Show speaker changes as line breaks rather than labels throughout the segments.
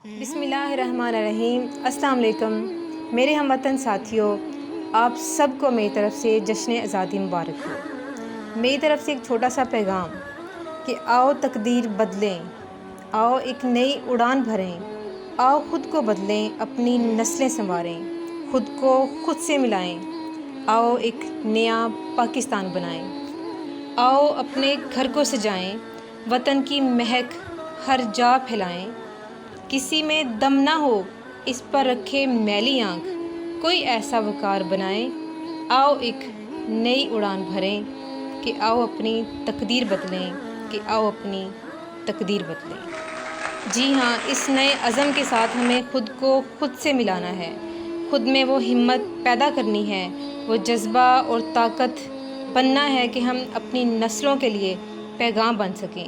بسم اللہ الرحمن الرحیم۔ السلام علیکم میرے ہم وطن ساتھیوں، آپ سب کو میری طرف سے جشن آزادی مبارک ہو۔ میری طرف سے ایک چھوٹا سا پیغام کہ آؤ تقدیر بدلیں، آؤ ایک نئی اڑان بھریں، آؤ خود کو بدلیں، اپنی نسلیں سنواریں، خود کو خود سے ملائیں، آؤ ایک نیا پاکستان بنائیں، آؤ اپنے گھر کو سجائیں، وطن کی مہک ہر جا پھیلائیں، کسی میں دم نہ ہو اس پر رکھے میلی آنکھ، کوئی ایسا وقار بنائیں، آؤ ایک نئی اڑان بھریں کہ آؤ اپنی تقدیر بدلیں، کہ آؤ اپنی تقدیر بدلیں۔ جی ہاں، اس نئے عزم کے ساتھ ہمیں خود کو خود سے ملانا ہے، خود میں وہ ہمت پیدا کرنی ہے، وہ جذبہ اور طاقت بننا ہے کہ ہم اپنی نسلوں کے لیے پیغام بن سکیں۔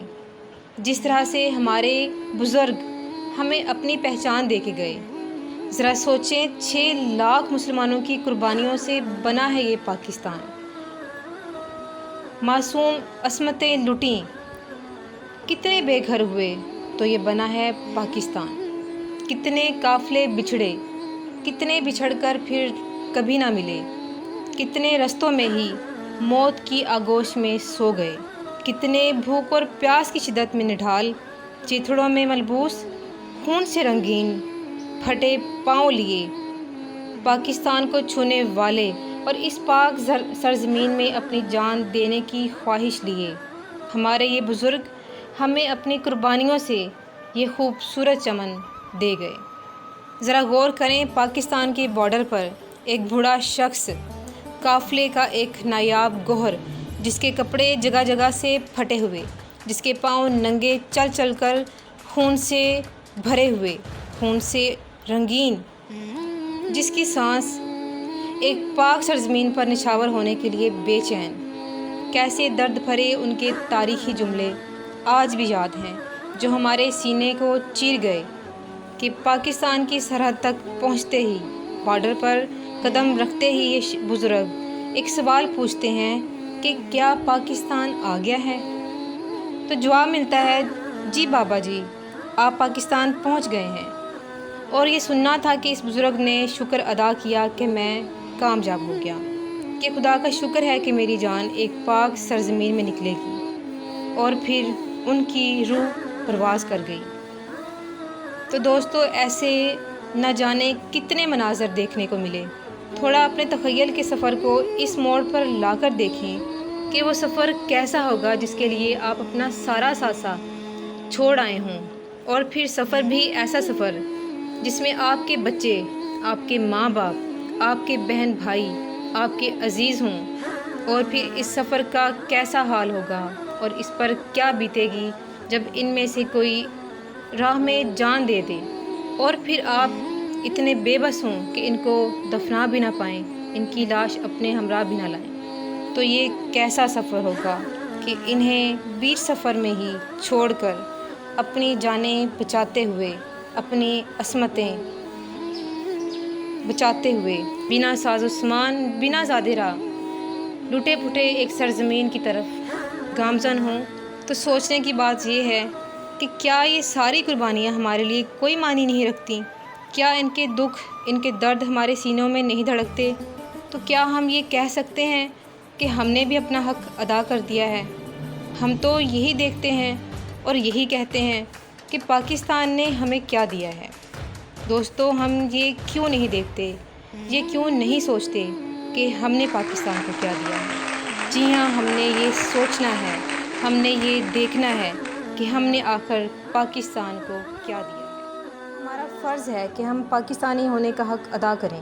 جس طرح سے ہمارے بزرگ ہمیں اپنی پہچان دے کے گئے، ذرا سوچیں 6 لاکھ مسلمانوں کی قربانیوں سے بنا ہے یہ پاکستان۔ معصوم عصمتیں لٹیں، کتنے بے گھر ہوئے تو یہ بنا ہے پاکستان۔ کتنے قافلے بچھڑے، کتنے بچھڑ کر پھر کبھی نہ ملے، کتنے رستوں میں ہی موت کی آغوش میں سو گئے، کتنے بھوک اور پیاس کی شدت میں نڈھال، چیتھڑوں میں ملبوس خون سے رنگین پھٹے پاؤں لیے پاکستان کو چھونے والے، اور اس پاک سرزمین میں اپنی جان دینے کی خواہش لیے ہمارے یہ بزرگ ہمیں اپنی قربانیوں سے یہ خوبصورت چمن دے گئے۔ ذرا غور کریں، پاکستان کے بارڈر پر ایک بوڑھا شخص، قافلے کا ایک نایاب گوہر، جس کے کپڑے جگہ جگہ سے پھٹے ہوئے، جس کے پاؤں ننگے چل چل کر خون سے بھرے ہوئے، خون سے رنگین، جس کی سانس ایک پاک سرزمین پر نچھاور ہونے کے لیے بے چین۔ کیسے درد بھرے ان کے تاریخی جملے آج بھی یاد ہیں، جو ہمارے سینے کو چیر گئے، کہ پاکستان کی سرحد تک پہنچتے ہی، بارڈر پر قدم رکھتے ہی یہ بزرگ ایک سوال پوچھتے ہیں کہ کیا پاکستان آ گیا ہے؟ تو جواب ملتا ہے، جی بابا جی، آپ پاکستان پہنچ گئے ہیں۔ اور یہ سننا تھا کہ اس بزرگ نے شکر ادا کیا کہ میں کامیاب ہو گیا، کہ خدا کا شکر ہے کہ میری جان ایک پاک سرزمین میں نکلے گی، اور پھر ان کی روح پرواز کر گئی۔ تو دوستو، ایسے نہ جانے کتنے مناظر دیکھنے کو ملے۔ تھوڑا اپنے تخیل کے سفر کو اس موڑ پر لا کر دیکھیں کہ وہ سفر کیسا ہوگا جس کے لیے آپ اپنا سارا سانسہ چھوڑ آئے ہوں، اور پھر سفر بھی ایسا سفر جس میں آپ کے بچے، آپ کے ماں باپ، آپ کے بہن بھائی، آپ کے عزیز ہوں، اور پھر اس سفر کا کیسا حال ہوگا اور اس پر کیا بیتے گی جب ان میں سے کوئی راہ میں جان دے دے، اور پھر آپ اتنے بے بس ہوں کہ ان کو دفنا بھی نہ پائیں، ان کی لاش اپنے ہمراہ بھی نہ لائیں۔ تو یہ کیسا سفر ہوگا کہ انہیں بیچ سفر میں ہی چھوڑ کر اپنی جانیں بچاتے ہوئے، اپنی عصمتیں بچاتے ہوئے، بنا ساز و سامان، بنا زاد راہ، لٹے پھٹے ایک سرزمین کی طرف گامزن ہوں۔ تو سوچنے کی بات یہ ہے کہ کیا یہ ساری قربانیاں ہمارے لیے کوئی معنی نہیں رکھتی؟ کیا ان کے دکھ، ان کے درد ہمارے سینوں میں نہیں دھڑکتے؟ تو کیا ہم یہ کہہ سکتے ہیں کہ ہم نے بھی اپنا حق ادا کر دیا ہے؟ ہم تو یہی دیکھتے ہیں اور یہی کہتے ہیں کہ پاکستان نے ہمیں کیا دیا ہے۔ دوستو، ہم یہ کیوں نہیں دیکھتے، یہ کیوں نہیں سوچتے کہ ہم نے پاکستان کو کیا دیا ہے؟ جی ہاں، ہم نے یہ سوچنا ہے، ہم نے یہ دیکھنا ہے کہ ہم نے آخر پاکستان کو کیا دیا ہے۔ ہمارا فرض ہے کہ ہم پاکستانی ہونے کا حق ادا کریں۔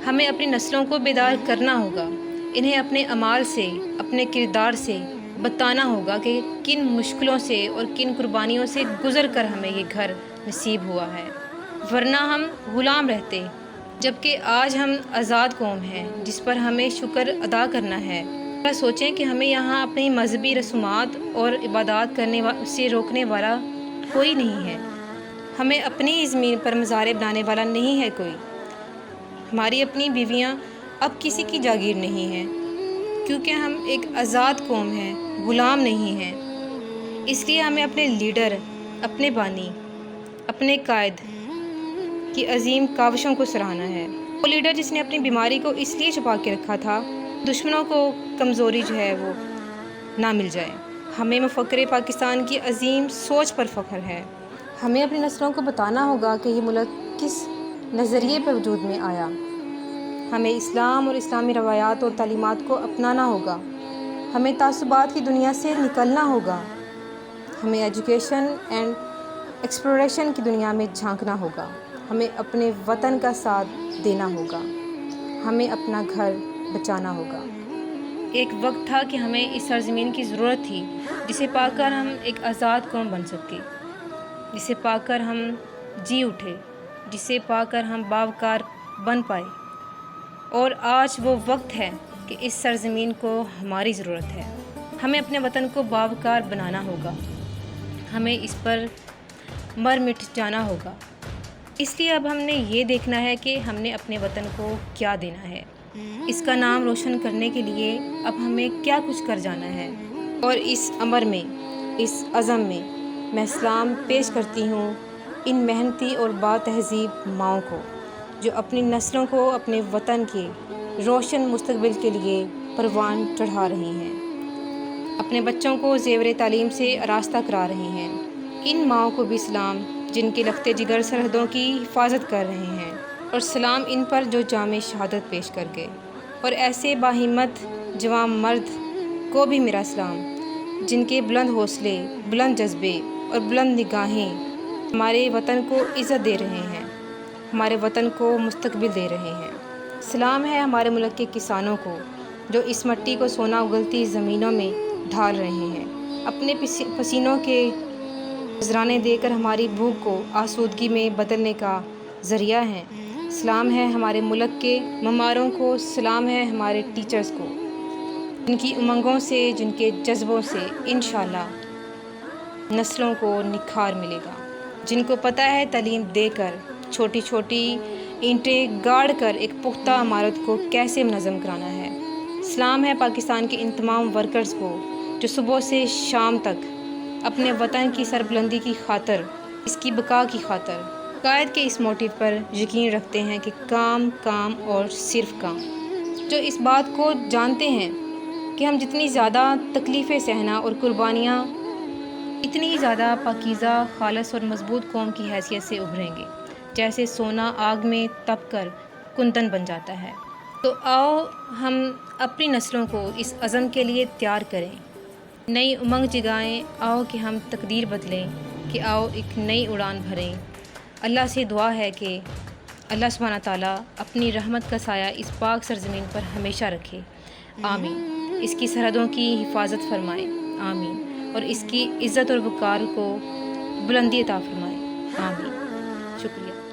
ہمیں اپنی نسلوں کو بیدار کرنا ہوگا، انہیں اپنے اعمال سے، اپنے کردار سے بتانا ہوگا کہ کن مشکلوں سے اور کن قربانیوں سے گزر کر ہمیں یہ گھر نصیب ہوا ہے، ورنہ ہم غلام رہتے، جبکہ آج ہم آزاد قوم ہیں جس پر ہمیں شکر ادا کرنا ہے۔ سوچیں کہ ہمیں یہاں اپنی مذہبی رسومات اور عبادات کرنے سے روکنے والا کوئی نہیں ہے، ہمیں اپنی ہی زمین پر مزاریں بنانے والا نہیں ہے کوئی، ہماری اپنی بیویاں اب کسی کی جاگیر نہیں ہیں، کیونکہ ہم ایک آزاد قوم ہیں، غلام نہیں ہیں۔ اس لیے ہمیں اپنے لیڈر، اپنے بانی، اپنے قائد کی عظیم کاوشوں کو سراہنا ہے۔ وہ لیڈر جس نے اپنی بیماری کو اس لیے چھپا کے رکھا تھا دشمنوں کو کمزوری جو ہے وہ نہ مل جائے۔ ہمیں مفکر پاکستان کی عظیم سوچ پر فخر ہے۔ ہمیں اپنی نسلوں کو بتانا ہوگا کہ یہ ملک کس نظریے پر وجود میں آیا۔ ہمیں اسلام اور اسلامی روایات اور تعلیمات کو اپنانا ہوگا۔ ہمیں تعصبات کی دنیا سے نکلنا ہوگا۔ ہمیں ایجوکیشن اینڈ ایکسپلوریشن کی دنیا میں جھانکنا ہوگا۔ ہمیں اپنے وطن کا ساتھ دینا ہوگا۔ ہمیں اپنا گھر بچانا ہوگا۔ ایک وقت تھا کہ ہمیں اس سرزمین کی ضرورت تھی جسے پا کر ہم ایک آزاد قوم بن سکے، جسے پا کر ہم جی اٹھے، جسے پا کر ہم باوقار بن پائے۔ اور آج وہ وقت ہے کہ اس سرزمین کو ہماری ضرورت ہے۔ ہمیں اپنے وطن کو باوقار بنانا ہوگا۔ ہمیں اس پر مر مٹ جانا ہوگا۔ اس لیے اب ہم نے یہ دیکھنا ہے کہ ہم نے اپنے وطن کو کیا دینا ہے، اس کا نام روشن کرنے کے لیے اب ہمیں کیا کچھ کر جانا ہے۔ اور اس امر میں، اس عزم میں سلام پیش کرتی ہوں ان محنتی اور با تہذیب ماؤں کو جو اپنی نسلوں کو اپنے وطن کے روشن مستقبل کے لیے پروان چڑھا رہی ہیں، اپنے بچوں کو زیور تعلیم سے آراستہ کرا رہی ہیں۔ ان ماؤں کو بھی سلام جن کے لخت جگر سرحدوں کی حفاظت کر رہے ہیں، اور سلام ان پر جو جام شہادت پیش کر گئے۔ اور ایسے باہمت جوان مرد کو بھی میرا سلام جن کے بلند حوصلے، بلند جذبے اور بلند نگاہیں ہمارے وطن کو عزت دے رہے ہیں، ہمارے وطن کو مستقبل دے رہے ہیں۔ سلام ہے ہمارے ملک کے کسانوں کو جو اس مٹی کو سونا اگلتی زمینوں میں ڈھال رہے ہیں، اپنے پسینوں کے نذرانے دے کر ہماری بھوک کو آسودگی میں بدلنے کا ذریعہ ہیں۔ سلام ہے ہمارے ملک کے معماروں کو، سلام ہے ہمارے ٹیچرز کو، جن کی امنگوں سے، جن کے جذبوں سے انشاءاللہ نسلوں کو نکھار ملے گا، جن کو پتہ ہے تعلیم دے کر چھوٹی چھوٹی اینٹیں گاڑ کر ایک پختہ عمارت کو کیسے منظم کرانا ہے۔ سلام ہے پاکستان کے ان تمام ورکرز کو جو صبح سے شام تک اپنے وطن کی سربلندی کی خاطر، اس کی بقا کی خاطر قائد کے اس موٹیو پر یقین رکھتے ہیں کہ کام کام اور صرف کام، جو اس بات کو جانتے ہیں کہ ہم جتنی زیادہ تکلیفیں سہنا اور قربانیاں، اتنی زیادہ پاکیزہ، خالص اور مضبوط قوم کی حیثیت سے ابھریں گے، جیسے سونا آگ میں تپ کر کندن بن جاتا ہے۔ تو آؤ ہم اپنی نسلوں کو اس عزم کے لیے تیار کریں، نئی امنگ جگائیں، آؤ کہ ہم تقدیر بدلیں، کہ آؤ ایک نئی اڑان بھریں۔ اللہ سے دعا ہے کہ اللہ سبحانہ تعالیٰ اپنی رحمت کا سایہ اس پاک سرزمین پر ہمیشہ رکھے، آمین۔ اس کی سرحدوں کی حفاظت فرمائے، آمین، اور اس کی عزت اور وقار کو بلندی عطا فرمائے، آمین۔ شکریہ۔